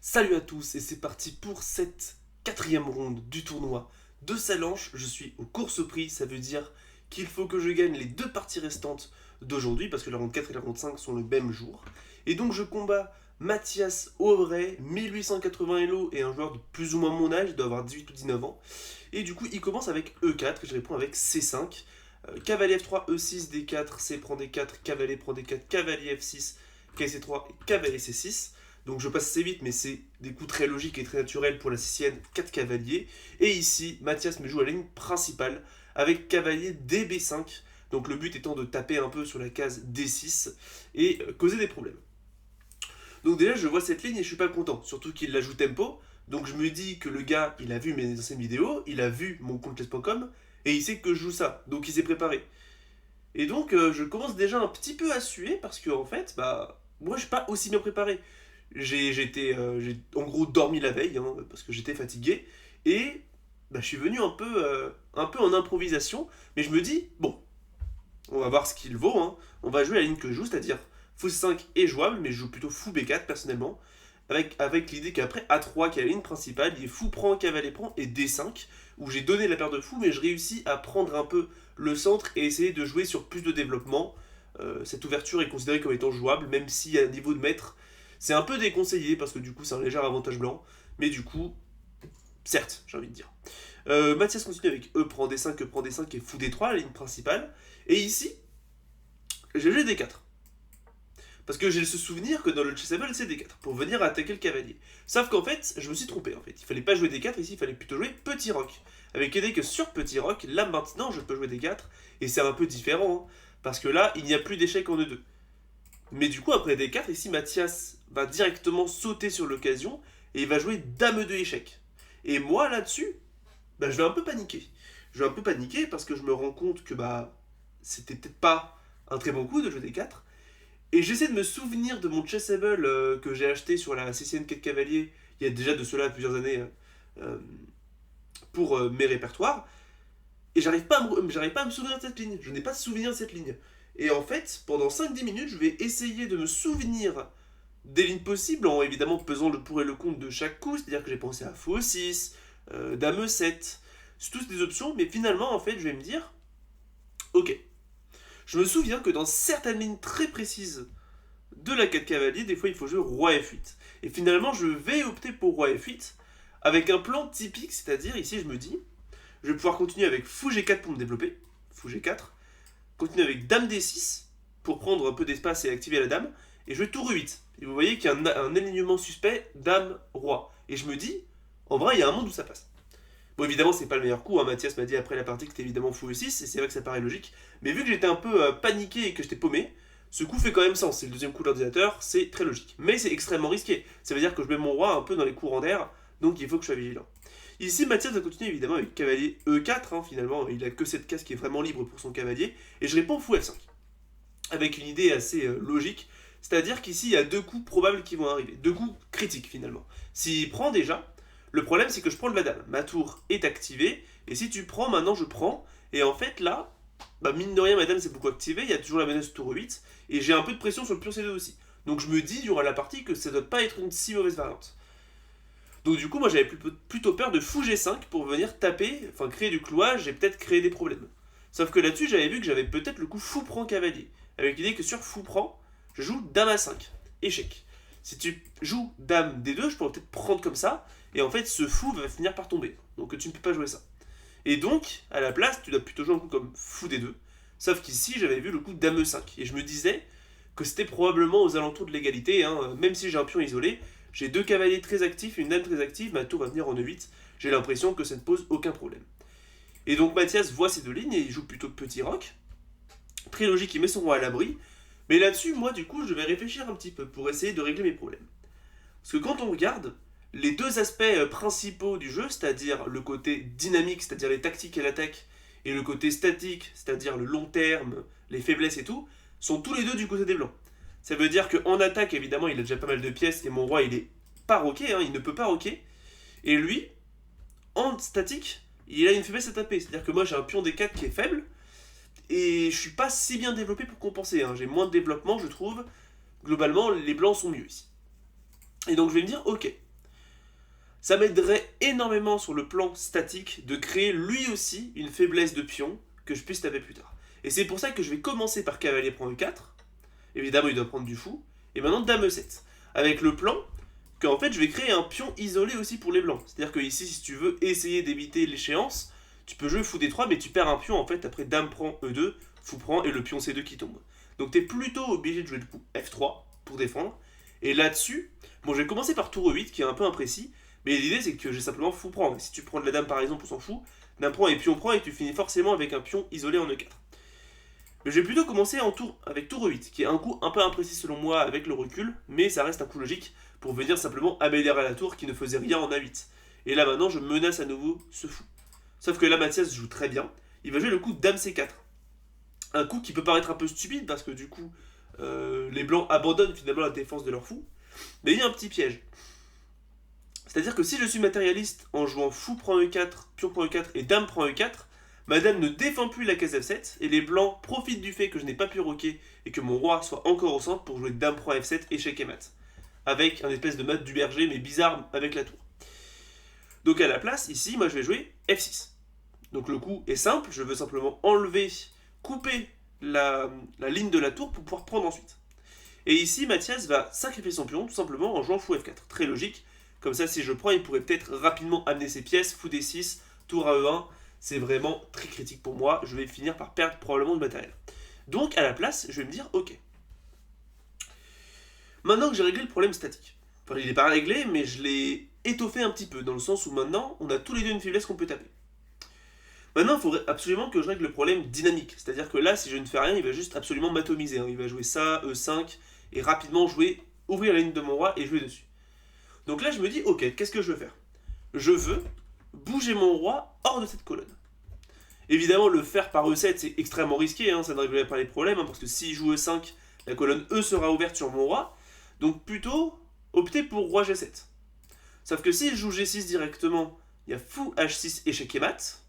Salut à tous et c'est parti pour cette quatrième ronde du tournoi de Salanches. Je suis au course prix, ça veut dire qu'il faut que je gagne les deux parties restantes d'aujourd'hui parce que la ronde 4 et la ronde 5 sont le même jour. Et donc je combats Mathias Auvray, 1880 Elo et un joueur de plus ou moins mon âge, il doit avoir 18 ou 19 ans. Et du coup il commence avec E4 et je réponds avec C5. Cavalier F3, E6, D4, C prend D4, cavalier prend D4, cavalier F6, KC3 et cavalier C6. Donc je passe assez vite, mais c'est des coups très logiques et très naturels pour la Sicilienne, 4 cavaliers. Et ici, Mathias me joue à la ligne principale avec cavalier DB5. Donc le but étant de taper un peu sur la case D6 et causer des problèmes. Donc déjà, je vois cette ligne et je suis pas content, surtout qu'il la joue tempo. Donc je me dis que le gars, il a vu mes anciennes vidéos, il a vu mon compte chess.com et il sait que je joue ça. Donc il s'est préparé. Et donc je commence déjà un petit peu à suer parce que en fait, moi je suis pas aussi bien préparé. J'ai en gros dormi la veille parce que j'étais fatigué et je suis venu un peu en improvisation, mais je me dis bon, on va voir ce qu'il vaut. On va jouer la ligne que je joue, c'est-à-dire fou c5 est jouable, mais je joue plutôt fou b4 personnellement, avec l'idée qu'après a3 qui est la ligne principale, il y a fou prend, cavalier prend et d5 où j'ai donné la paire de fou, mais je réussis à prendre un peu le centre et essayer de jouer sur plus de développement. Cette ouverture est considérée comme étant jouable, même si à niveau de maître, c'est un peu déconseillé parce que du coup c'est un léger avantage blanc, mais du coup, certes, j'ai envie de dire. Mathias continue avec E prend D5, E prend D5 et fou D3, la ligne principale. Et ici, j'ai joué D4. Parce que j'ai ce souvenir que dans le Chessable c'est D4 pour venir attaquer le cavalier. Sauf qu'en fait, je me suis trompé en fait. Il fallait pas jouer D4 ici, il fallait plutôt jouer petit roc. Avec l'idée que sur petit roc, là maintenant je peux jouer D4 et c'est un peu différent. Parce que là, il n'y a plus d'échec en E2. Mais du coup, après D4, ici Mathias va directement sauter sur l'occasion et il va jouer Dame 2 échec. Et moi là-dessus, je vais un peu paniquer. Je vais un peu paniquer parce que je me rends compte que c'était peut-être pas un très bon coup de jouer D4. Et j'essaie de me souvenir de mon Chessable que j'ai acheté sur la CCN 4 Cavalier il y a déjà de cela plusieurs années euh, pour mes répertoires. Et j'arrive pas à me souvenir de cette ligne. Je n'ai pas de souvenir de cette ligne. Et en fait, pendant 5-10 minutes, je vais essayer de me souvenir des lignes possibles en évidemment pesant le pour et le contre de chaque coup. C'est-à-dire que j'ai pensé à fou 6, dame E7. C'est tous des options, mais finalement, en fait, je vais me dire ok. Je me souviens que dans certaines lignes très précises de la 4 cavalier, des fois il faut jouer roi F8. Et finalement, je vais opter pour roi F8 avec un plan typique, c'est-à-dire ici, je me dis je vais pouvoir continuer avec fou G4 pour me développer. Fou G4. Continuer avec dame D6 pour prendre un peu d'espace et activer la dame. Et jouer tour E8. Et vous voyez qu'il y a un alignement suspect dame roi. Et je me dis, en vrai, il y a un monde où ça passe. Bon, évidemment, c'est pas le meilleur coup. Mathias m'a dit après la partie que c'était évidemment fou E6. Et c'est vrai que ça paraît logique. Mais vu que j'étais un peu paniqué et que j'étais paumé, ce coup fait quand même sens. C'est le deuxième coup de l'ordinateur. C'est très logique. Mais c'est extrêmement risqué. Ça veut dire que je mets mon roi un peu dans les courants d'air. Donc il faut que je sois vigilant. Ici, Mathias va continuer évidemment avec cavalier E4, finalement, il a que cette case qui est vraiment libre pour son cavalier, et je réponds fou F5. Avec une idée assez logique, c'est-à-dire qu'ici, il y a deux coups probables qui vont arriver, deux coups critiques finalement. S'il prend déjà, le problème c'est que je prends de la dame, ma tour est activée, et si tu prends, maintenant je prends, et en fait là, mine de rien, ma dame c'est beaucoup activé, il y a toujours la menace tour E8, et j'ai un peu de pression sur le pion C2 aussi. Donc je me dis durant la partie que ça doit pas être une si mauvaise variante. Donc du coup, moi j'avais plutôt peur de fou G5 pour venir taper, enfin créer du clouage et peut-être créer des problèmes. Sauf que là-dessus, j'avais vu que j'avais peut-être le coup fou prend cavalier. Avec l'idée que sur fou prend, je joue dame A5, échec. Si tu joues dame D2, je pourrais peut-être prendre comme ça, et en fait ce fou va finir par tomber. Donc tu ne peux pas jouer ça. Et donc, à la place, tu dois plutôt jouer un coup comme fou D2. Sauf qu'ici, j'avais vu le coup dame E5. Et je me disais que c'était probablement aux alentours de l'égalité, même si j'ai un pion isolé, j'ai deux cavaliers très actifs, une dame très active, ma tour va venir en E8. J'ai l'impression que ça ne pose aucun problème. Et donc Mathias voit ces deux lignes et il joue plutôt petit roc. Très logique, il met son roi à l'abri. Mais là-dessus, moi du coup, je vais réfléchir un petit peu pour essayer de régler mes problèmes. Parce que quand on regarde les deux aspects principaux du jeu, c'est-à-dire le côté dynamique, c'est-à-dire les tactiques et l'attaque, et le côté statique, c'est-à-dire le long terme, les faiblesses et tout, sont tous les deux du côté des blancs. Ça veut dire qu'en attaque, évidemment, il a déjà pas mal de pièces et mon roi, il est pas roqué, il ne peut pas roquer. Et lui, en statique, il a une faiblesse à taper. C'est-à-dire que moi, j'ai un pion D4 qui est faible et je suis pas si bien développé pour compenser. J'ai moins de développement, je trouve. Globalement, les blancs sont mieux ici. Et donc, je vais me dire, ok, ça m'aiderait énormément sur le plan statique de créer lui aussi une faiblesse de pion que je puisse taper plus tard. Et c'est pour ça que je vais commencer par cavalier prend E4. Évidemment, il doit prendre du fou. Et maintenant, dame E7. Avec le plan qu'en fait, je vais créer un pion isolé aussi pour les blancs. C'est-à-dire que ici, si tu veux essayer d'éviter l'échéance, tu peux jouer fou D3, mais tu perds un pion en fait après dame prend E2, fou prend et le pion C2 qui tombe. Donc tu es plutôt obligé de jouer le coup F3 pour défendre. Et là-dessus, bon, je vais commencer par tour E8 qui est un peu imprécis, mais l'idée c'est que j'ai simplement fou prend. Et si tu prends de la dame par exemple, on s'en fout. Dame prend et pion prend et tu finis forcément avec un pion isolé en E4. Mais je vais plutôt commencer avec tour E8, qui est un coup un peu imprécis selon moi avec le recul, mais ça reste un coup logique pour venir simplement améliorer la tour qui ne faisait rien en A8. Et là maintenant, je menace à nouveau ce fou. Sauf que là, Mathias joue très bien. Il va jouer le coup dame C4. Un coup qui peut paraître un peu stupide parce que du coup, les blancs abandonnent finalement la défense de leur fou. Mais il y a un petit piège. C'est-à-dire que si je suis matérialiste en jouant fou prend E4, pion prend E4 et dame prend E4, ma dame ne défend plus la case F7 et les blancs profitent du fait que je n'ai pas pu roquer et que mon roi soit encore au centre pour jouer dame prend F7 échec et mat. Avec un espèce de mat du berger mais bizarre avec la tour. Donc à la place, ici, moi je vais jouer F6. Donc le coup est simple, je veux simplement enlever, couper la ligne de la tour pour pouvoir prendre ensuite. Et ici, Mathias va sacrifier son pion tout simplement en jouant fou F4. Très logique. Comme ça, si je prends, il pourrait peut-être rapidement amener ses pièces, fou D6, tour à E1. C'est vraiment très critique pour moi. Je vais finir par perdre probablement de matériel. Donc à la place, je vais me dire, ok. Maintenant que j'ai réglé le problème statique. Enfin, il n'est pas réglé, mais je l'ai étoffé un petit peu, dans le sens où maintenant, on a tous les deux une faiblesse qu'on peut taper. Maintenant, il faudrait absolument que je règle le problème dynamique. C'est-à-dire que là, si je ne fais rien, il va juste absolument m'atomiser. Il va jouer ça, E5, et rapidement jouer, ouvrir la ligne de mon roi et jouer dessus. Donc là, je me dis, ok, qu'est-ce que je veux faire? Je veux bouger mon roi hors de cette colonne. Évidemment, le faire par E7, c'est extrêmement risqué, ça ne réglerait pas les problèmes, parce que s'il joue E5, la colonne E sera ouverte sur mon roi. Donc plutôt, opter pour roi G7. Sauf que s'il joue G6 directement, il y a fou H6 échec et mat.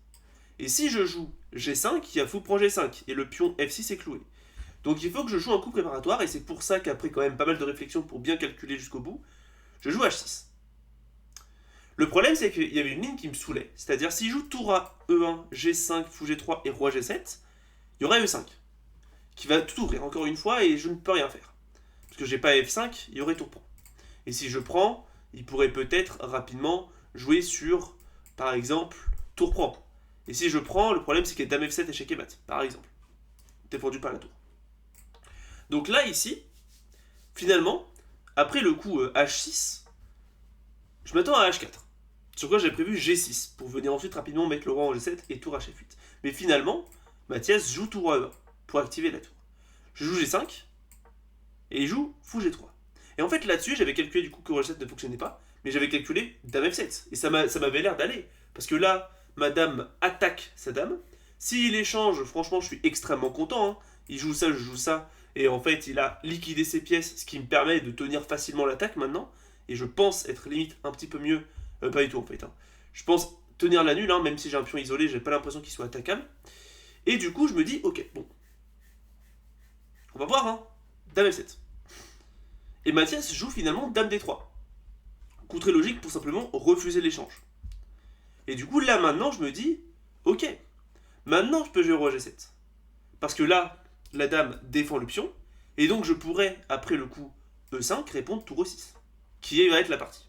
Et si je joue G5, il y a fou prend G5, et le pion F6 est cloué. Donc il faut que je joue un coup préparatoire, et c'est pour ça qu'après quand même pas mal de réflexion pour bien calculer jusqu'au bout, je joue H6. Le problème c'est qu'il y avait une ligne qui me saoulait, c'est-à-dire s'il joue tour à E1, G5, fou G3 et roi G7, il y aurait E5, qui va tout ouvrir encore une fois, et je ne peux rien faire. Parce que j'ai pas F5, il y aurait tour prend. Et si je prends, il pourrait peut-être rapidement jouer sur, par exemple, tour prend. Et si je prends, le problème c'est qu'il y a dame F7 échec et mat, par exemple. Défendu par la tour. Donc là, ici, finalement, après le coup H6, je m'attends à H4. Sur quoi j'ai prévu G6, pour venir ensuite rapidement mettre le roi en G7 et tour H8. Mais finalement, Mathias joue tour à E1, pour activer la tour. Je joue G5, et il joue fou G3. Et en fait, là-dessus, j'avais calculé du coup que roi G7 ne fonctionnait pas, mais j'avais calculé dame F7. Et ça m'avait l'air d'aller. Parce que là, ma dame attaque sa dame. S'il échange, franchement, je suis extrêmement content. Il joue ça, je joue ça. Et en fait, il a liquidé ses pièces, ce qui me permet de tenir facilement l'attaque maintenant. Et je pense être limite un petit peu mieux. Pas du tout en fait. Je pense tenir la nulle, même si j'ai un pion isolé, j'ai pas l'impression qu'il soit attaquable. Et du coup, je me dis, ok, bon. On va voir, dame F7. Et Mathias joue finalement dame D3. Coup très logique pour simplement refuser l'échange. Et du coup, là maintenant, je me dis, ok, maintenant je peux jouer roi G7. Parce que là, la dame défend le pion, et donc je pourrais, après le coup E5, répondre tour E6, qui va être la partie.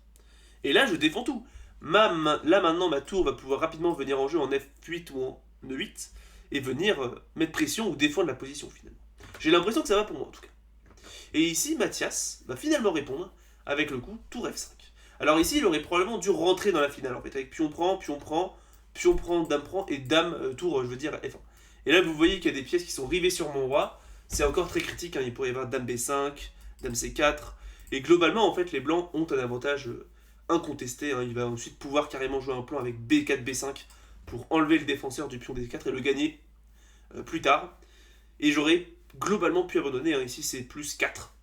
Et là, je défends tout. Là maintenant, ma tour va pouvoir rapidement venir en jeu en F8 ou en E8, et venir mettre pression ou défendre la position finalement. J'ai l'impression que ça va pour moi en tout cas. Et ici, Mathias va finalement répondre avec le coup tour F5. Alors ici, il aurait probablement dû rentrer dans la finale en fait, avec pion prend, dame prend et dame tour, je veux dire F1. Et là, vous voyez qu'il y a des pièces qui sont rivées sur mon roi. C'est encore très critique, il pourrait y avoir dame B5, dame C4. Et globalement, en fait, les blancs ont un avantage incontesté. Il va ensuite pouvoir carrément jouer un plan avec B4, B5 pour enlever le défenseur du pion D4 et le gagner plus tard. Et j'aurais globalement pu abandonner, ici c'est plus 4.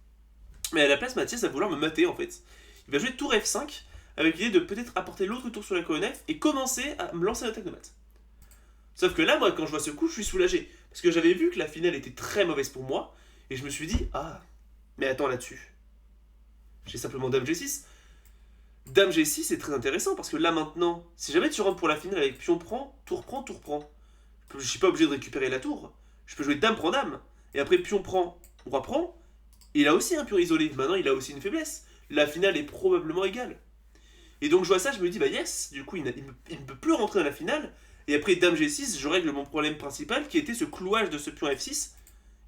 Mais à la place, Mathias va vouloir me mater en fait. Il va jouer tour F5 avec l'idée de peut-être apporter l'autre tour sur la colonne F et commencer à me lancer l'attaque de mat. Sauf que là, moi, quand je vois ce coup, je suis soulagé. Parce que j'avais vu que la finale était très mauvaise pour moi. Et je me suis dit, mais attends là-dessus. J'ai simplement dame G6. Dame G6 c'est très intéressant parce que là maintenant, si jamais tu rentres pour la finale avec pion prend, tour prend, tour prend, je suis pas obligé de récupérer la tour. Je peux jouer dame prend dame. Et après pion prend, roi prend. Il a aussi un pion isolé. Maintenant il a aussi une faiblesse. La finale est probablement égale. Et donc je vois ça, je me dis bah yes, du coup il ne peut plus rentrer dans la finale. Et après dame G6, je règle mon problème principal qui était ce clouage de ce pion F6.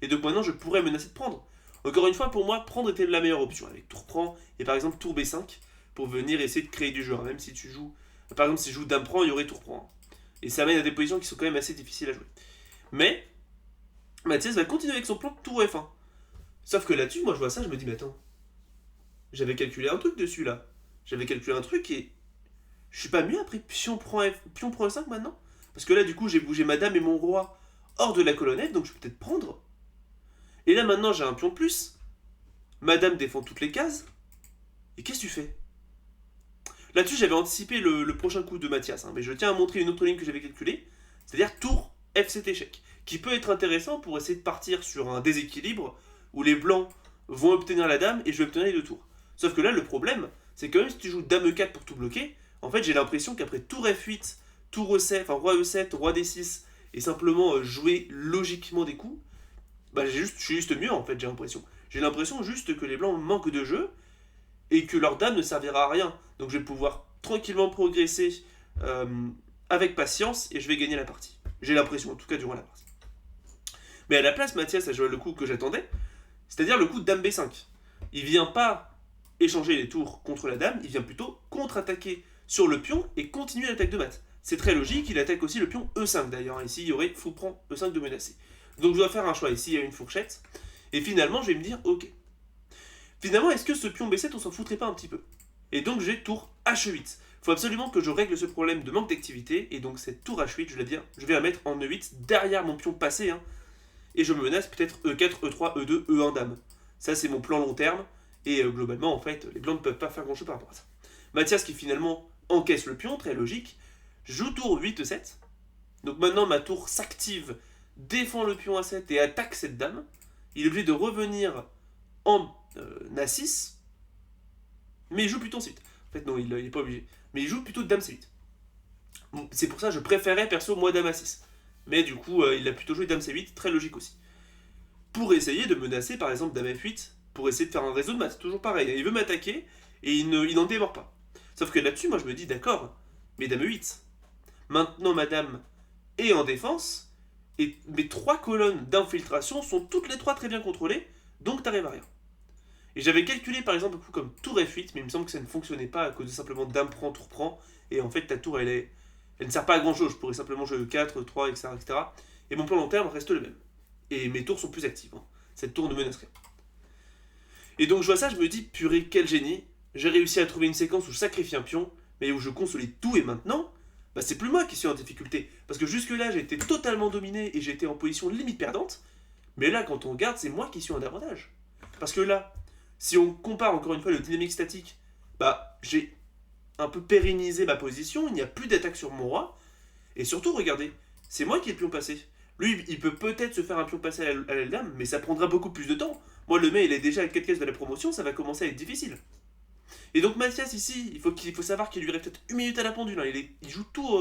Et donc maintenant je pourrais menacer de prendre. Encore une fois, pour moi, prendre était la meilleure option. Avec tour prend et par exemple tour B5 pour venir essayer de créer du jeu. Même si tu joues. Par exemple, si je joue dame prend, il y aurait tour prend. Et ça mène à des positions qui sont quand même assez difficiles à jouer. Mais Mathias va continuer avec son plan de tour F1. Sauf que là-dessus, moi je vois ça, je me dis, mais attends, j'avais calculé un truc dessus là. J'avais calculé un truc et je suis pas mieux après pion prend E5 maintenant. Parce que là, du coup, j'ai bougé ma dame et mon roi hors de la colonnette, donc je peux peut-être prendre. Et là maintenant, j'ai un pion de plus. Ma dame défend toutes les cases. Et qu'est-ce que tu fais? Là-dessus, j'avais anticipé le prochain coup de Mathias, mais je tiens à montrer une autre ligne que j'avais calculée, c'est-à-dire tour F7 échec, qui peut être intéressant pour essayer de partir sur un déséquilibre où les blancs vont obtenir la dame et je vais obtenir les deux tours. Sauf que là, le problème, c'est que même si tu joues dame E4 pour tout bloquer, en fait, j'ai l'impression qu'après tour F8, tour E7, enfin roi E7, roi D6, et simplement jouer logiquement des coups, bah je suis juste mieux en fait, j'ai l'impression. J'ai l'impression juste que les blancs manquent de jeu et que leur dame ne servira à rien. Donc je vais pouvoir tranquillement progresser euh, avec patience et je vais gagner la partie. J'ai l'impression, en tout cas durant la partie. Mais à la place, Mathias a joué le coup que j'attendais, c'est-à-dire le coup de dame B5. Il vient pas échanger les tours contre la dame, il vient plutôt contre-attaquer sur le pion et continuer l'attaque de mat. C'est très logique, il attaque aussi le pion E5 d'ailleurs. Ici, il y aurait fou prend E5 de menacer. Donc je dois faire un choix. Ici, il y a une fourchette. Et finalement, je vais me dire, ok. Finalement, est-ce que ce pion B7, on s'en foutrait pas un petit peu? Et donc j'ai tour H8. Il faut absolument que je règle ce problème de manque d'activité. Et donc cette tour H8, je vais la mettre en E8 derrière mon pion passé. Et je me menace peut-être E4, E3, E2, E1 dame. Ça, c'est mon plan long terme. Et globalement, en fait, les blancs ne peuvent pas faire grand-chose par rapport à ça. Mathias, qui finalement encaisse le pion, très logique, joue tour 8, E7. Donc maintenant, ma tour s'active, défend le pion A7 et attaque cette dame. Il est obligé de revenir en A6, mais il joue plutôt C8. En fait, non, il n'est pas obligé. Mais il joue plutôt dame C8. C'est pour ça que je préférais perso moi dame A6. Mais du coup, il a plutôt joué dame C8, très logique aussi. Pour essayer de menacer par exemple dame F8, pour essayer de faire un réseau de maths, toujours pareil. Il veut m'attaquer et il n'en démord pas. Sauf que là-dessus, moi je me dis d'accord, mais dame E8. Maintenant, madame est en défense, et mes trois colonnes d'infiltration sont toutes les trois très bien contrôlées, donc t'arrives à rien. Et j'avais calculé par exemple un coup comme tour F8, mais il me semble que ça ne fonctionnait pas à cause de simplement dame prend, tour prend, et en fait ta tour elle ne sert pas à grand chose, je pourrais simplement jouer E4, E3, etc., etc. Et mon plan long terme reste le même. Et mes tours sont plus actives. Cette tour ne menace rien. Et donc je vois ça, je me dis, purée, quel génie. J'ai réussi à trouver une séquence où je sacrifie un pion, mais où je consolide tout et maintenant, bah c'est plus moi qui suis en difficulté. Parce que jusque-là, j'ai été totalement dominé et j'étais en position limite perdante. Mais là, quand on regarde, c'est moi qui suis en avantage. Parce que là, si on compare encore une fois le dynamique statique, bah j'ai un peu pérennisé ma position, il n'y a plus d'attaque sur mon roi. Et surtout, regardez, c'est moi qui ai le pion passé. Lui, il peut peut-être se faire un pion passé à la dame, mais ça prendra beaucoup plus de temps. Moi, le mec, il est déjà à 4 cases de la promotion, ça va commencer à être difficile. Et donc Mathias, ici, il faut savoir qu'il lui reste peut-être une minute à la pendule. Il joue tout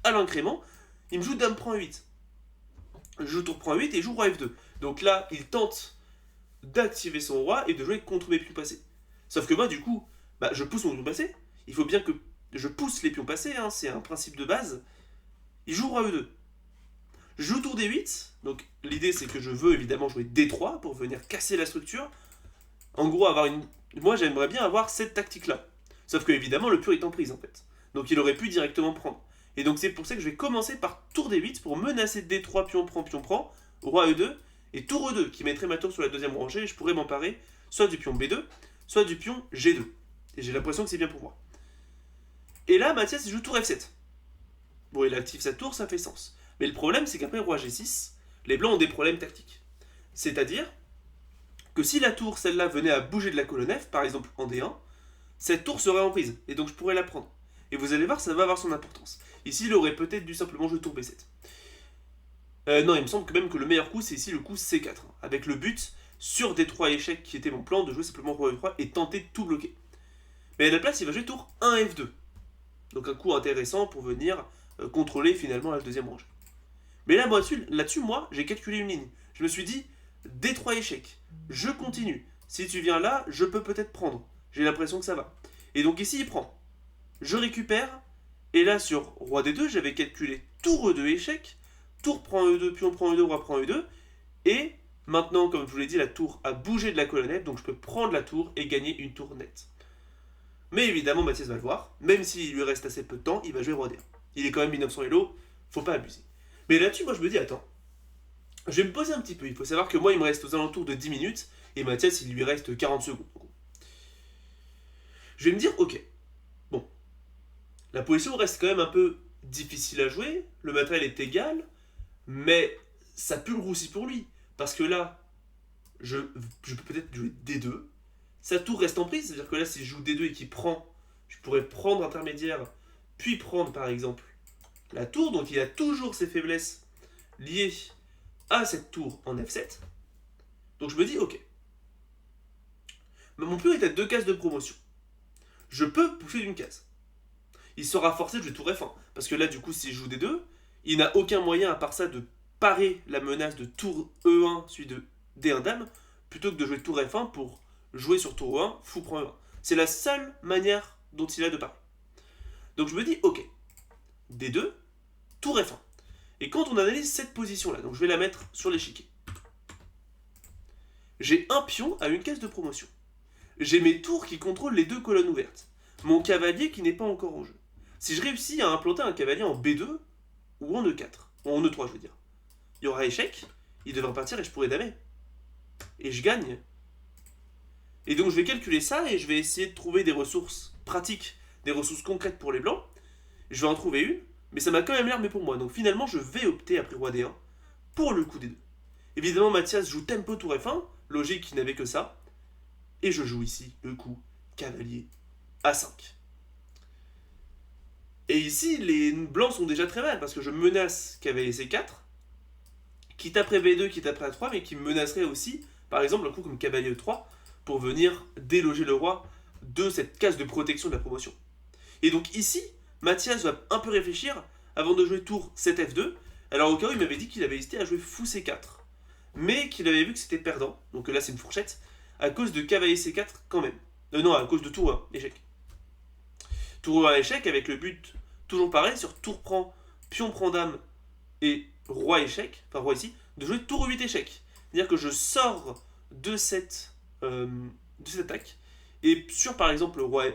à l'incrément. Il me joue dame prend 8. Je joue tour prend 8 et il joue roi F2. Donc là, il tente d'activer son roi et de jouer contre mes pions passés. Sauf que moi, du coup, bah, je pousse mon pion passé. Il faut bien que je pousse les pions passés, c'est un principe de base. Il joue roi E2. Je joue tour D8, donc l'idée c'est que je veux évidemment jouer D3 pour venir casser la structure. En gros, moi j'aimerais bien avoir cette tactique-là. Sauf que évidemment le pion est en prise en fait. Donc il aurait pu directement prendre. Et donc c'est pour ça que je vais commencer par tour D8 pour menacer D3, pion prend, roi E2, et tour E2 qui mettrait ma tour sur la deuxième rangée et je pourrais m'emparer soit du pion B2, soit du pion G2. Et j'ai l'impression que c'est bien pour moi. Et là, Mathias il joue tour F7. Bon, il active sa tour, ça fait sens. Mais le problème, c'est qu'après roi G6, les blancs ont des problèmes tactiques. C'est-à-dire que si la tour, celle-là, venait à bouger de la colonne F, par exemple en D1, cette tour serait en prise, et donc je pourrais la prendre. Et vous allez voir, ça va avoir son importance. Ici, il aurait peut-être dû simplement jouer tour B7. Non, il me semble que même que le meilleur coup, c'est ici le coup C4, avec le but, sur D3 échecs qui était mon plan, de jouer simplement roi E3 et tenter de tout bloquer. Mais à la place, il va jouer tour 1 F2. Donc un coup intéressant pour venir contrôler finalement la deuxième rangée. Mais là, là-dessus, moi, j'ai calculé une ligne. Je me suis dit, D3 échec. Je continue. Si tu viens là, je peux peut-être prendre. J'ai l'impression que ça va. Et donc ici, il prend. Je récupère. Et là, sur roi D2, j'avais calculé tour E2 échec. Tour prend E2, pion prend E2, roi prend E2. Et maintenant, comme je vous l'ai dit, la tour a bougé de la colonnette. Donc je peux prendre la tour et gagner une tour nette. Mais évidemment, Mathias va le voir. Même s'il lui reste assez peu de temps, il va jouer roi D1. Il est quand même 1900 Elo. Faut pas abuser. Mais là-dessus, moi, je me dis, attends. Je vais me poser un petit peu. Il faut savoir que moi, il me reste aux alentours de 10 minutes. Et Mathias, il lui reste 40 secondes. Je vais me dire, ok. Bon. La position reste quand même un peu difficile à jouer. Le matériel est égal. Mais ça pue le roussi pour lui. Parce que là, je peux peut-être jouer D2. Sa tour reste en prise. C'est-à-dire que là, si je joue D2 et qu'il prend, je pourrais prendre intermédiaire. Puis prendre, par exemple, la tour. Donc il a toujours ses faiblesses liées à cette tour en F7. Donc je me dis, ok. Mais mon pion est à 2 cases de promotion. Je peux pousser d'une case. Il sera forcé de jouer tour F1. Parce que là, du coup, si je joue D2, il n'a aucun moyen à part ça de parer la menace de tour E1 suivi de D1 dame, plutôt que de jouer tour F1 pour jouer sur tour E1, fou prend E1. C'est la seule manière dont il a de parer. Donc je me dis, ok. D2, tour F1. Et quand on analyse cette position-là, donc je vais la mettre sur l'échiquier. J'ai un pion à une case de promotion. J'ai mes tours qui contrôlent les 2 colonnes ouvertes. Mon cavalier qui n'est pas encore en jeu. Si je réussis à implanter un cavalier en B2 ou en E4, ou en E3 je veux dire, il y aura échec, il devrait partir et je pourrai damer. Et je gagne. Et donc je vais calculer ça et je vais essayer de trouver des ressources pratiques, des ressources concrètes pour les blancs. Je vais en trouver une, mais ça m'a quand même l'air mais pour moi. Donc finalement je vais opter après roi D1 pour le coup D2. Évidemment Mathias joue tempo tour F1, logique qu'il n'avait que ça. Et je joue ici le coup cavalier A5. Et ici, les blancs sont déjà très mal, parce que je menace cavalier C4, qui taperait B2, qui taperait A3, mais qui me menacerait aussi, par exemple, un coup comme cavalier E3, pour venir déloger le roi de cette case de protection de la promotion. Et donc ici, Mathias va un peu réfléchir avant de jouer tour 7F2. Alors au cas où, il m'avait dit qu'il avait hésité à jouer fou C4, mais qu'il avait vu que c'était perdant, donc là c'est une fourchette, à cause de cavalier C4 quand même. Non, à cause de tour 1, échec. Tour 1 échec avec le but toujours pareil sur tour prend, pion prend dame et roi échec, enfin roi ici, de jouer tour 8 échec. C'est-à-dire que je sors de cette attaque et sur par exemple le roi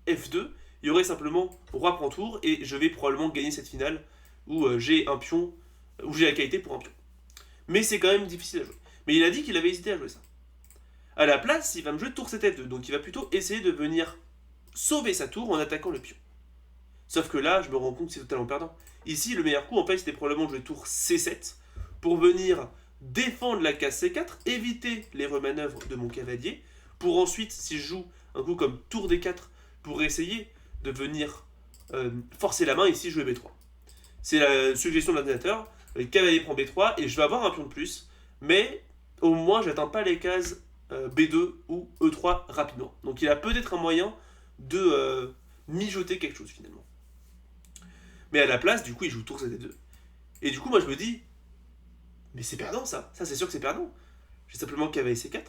F2, il y aurait simplement roi prend tour et je vais probablement gagner cette finale où j'ai un pion, où j'ai la qualité pour un pion. Mais c'est quand même difficile à jouer. Mais il a dit qu'il avait hésité à jouer ça. À la place, il va me jouer tour 7F2, donc il va plutôt essayer de venir sauver sa tour en attaquant le pion. Sauf que là, je me rends compte que c'est totalement perdant. Ici, le meilleur coup, en fait, c'était probablement de jouer tour C7 pour venir défendre la case C4, éviter les remanœuvres de mon cavalier, pour ensuite, si je joue un coup comme tour D4, pour essayer de venir forcer la main, ici, jouer B3. C'est la suggestion de l'ordinateur. Le cavalier prend B3 et je vais avoir un pion de plus, mais au moins, j'atteins pas les cases B2 ou E3 rapidement. Donc il a peut-être un moyen de mijoter quelque chose finalement. Mais à la place, du coup, il joue tour C2. Et du coup, moi je me dis, mais c'est perdant ça. Ça, c'est sûr que c'est perdant. J'ai simplement cavalier C4.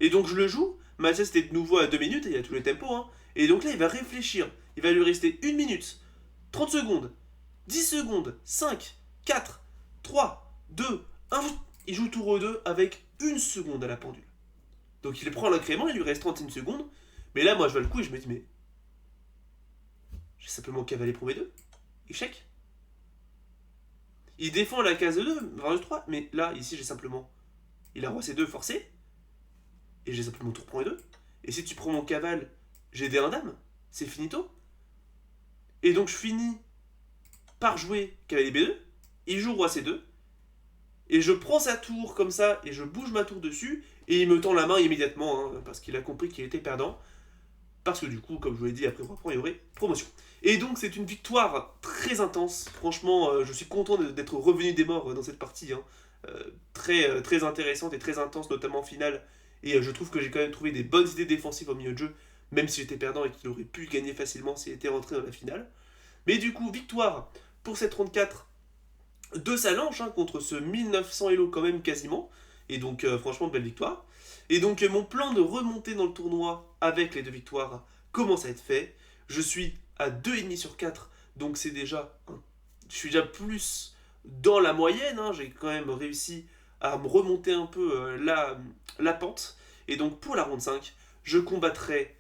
Et donc je le joue. Mathias était de nouveau à 2 minutes, et il y a tous les tempos. Hein. Et donc là, il va réfléchir. Il va lui rester 1 minute, 30 secondes, 10 secondes, 5, 4, 3, 2, 1. Il joue tour E2 avec 1 seconde à la pendule. Donc il prend l'incrément, il lui reste 31 secondes. Mais là, moi, je vois le coup et je me dis, mais j'ai simplement cavalier pour B2. Échec. Il défend la case 2, vers 3, mais là, ici, j'ai simplement... Il a roi C2 forcé, et j'ai simplement tour prend E2. Et si tu prends mon cavale, j'ai D1 dame, c'est finito. Et donc je finis par jouer cavalier B2, il joue roi C2, et je prends sa tour comme ça, et je bouge ma tour dessus, et il me tend la main immédiatement, hein, parce qu'il a compris qu'il était perdant. Parce que du coup, comme je vous l'ai dit, après roi prend, il y aurait promotion. Et donc c'est une victoire très intense. Franchement, je suis content d'être revenu des morts dans cette partie. Hein. Très intéressante et très intense, notamment en finale. Et je trouve que j'ai quand même trouvé des bonnes idées défensives au milieu de jeu. même si j'étais perdant et qu'il aurait pu gagner facilement s'il était rentré dans la finale. Mais du coup, victoire pour cette ronde 4 de Salange contre ce 1900 Elo quand même quasiment. Et donc franchement belle victoire. Et donc mon plan de remonter dans le tournoi avec les 2 victoires commence à être fait. Je suis à 2,5 sur 4, donc c'est déjà je suis déjà plus dans la moyenne. J'ai quand même réussi à me remonter un peu la pente. Et donc pour la ronde 5, je combattrai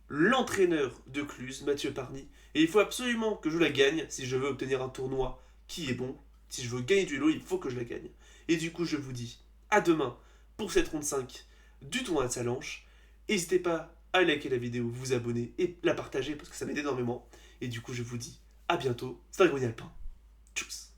l'entraîneur de Cluse, Mathieu Parny. Et il faut absolument que je la gagne si je veux obtenir un tournoi qui est bon. Si je veux gagner du lot, il faut que je la gagne. Et du coup, je vous dis à demain pour cette ronde 5 du tournoi de Salanche. N'hésitez pas à liker la vidéo, vous abonner et la partager parce que ça m'aide énormément. Et du coup, je vous dis à bientôt. C'était Grenier Alpin. Tchuss.